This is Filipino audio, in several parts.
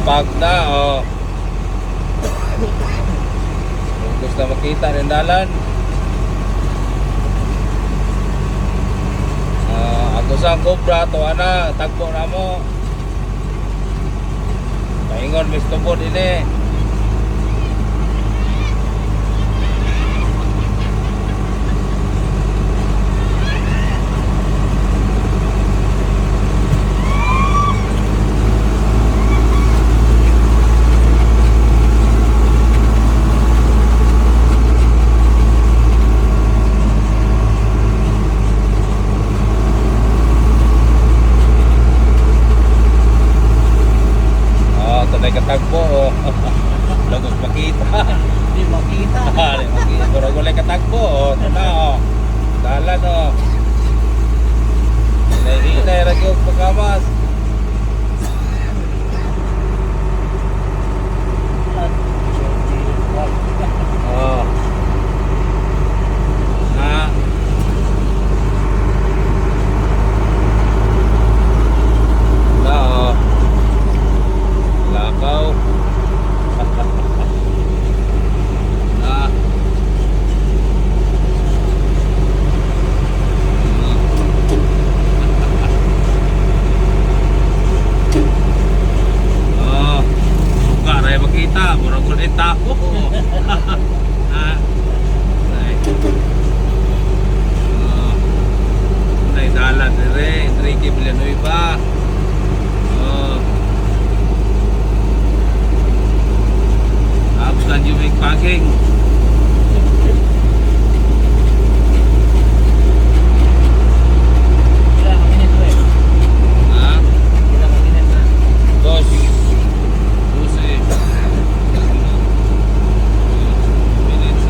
Pagda, oh. Kung gusto makita ng dalan. Ako sa Cobra, to ana, tagpo na mo. Paingon, Mr. Bod ini. Tanay katagpo, oh. Lagos makita. Hindi makita. Hindi makita. Pero gulay katagpo, oh. Tana, oh. Dalan, oh. Hinay-hinay, ragyog pagkamas. Oh. Na. Na, oh. Lakaw. Na. Oh, suka rin makita. Murang ulit tao. Na. Nay dalan dire, Enrique Villanueva. Oh. Tapos lang yung make packing. Ilang minutes eh. Ha? Ilang minutes na. Dos. 12. Minutes.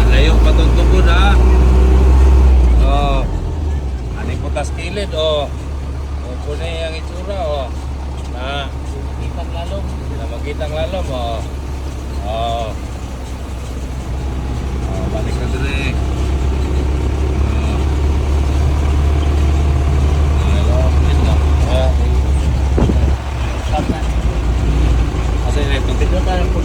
Layo pa itong tubod, ha? Oh. Aning putas kilid, oh. Opo na yung itsura, oh. Na. Kitang lalong. Na magkitang lalom, oh. Oh. Oh, balik na dire. Oh. Hello, hello. Stop na. Asa yung ito? Dito tayo po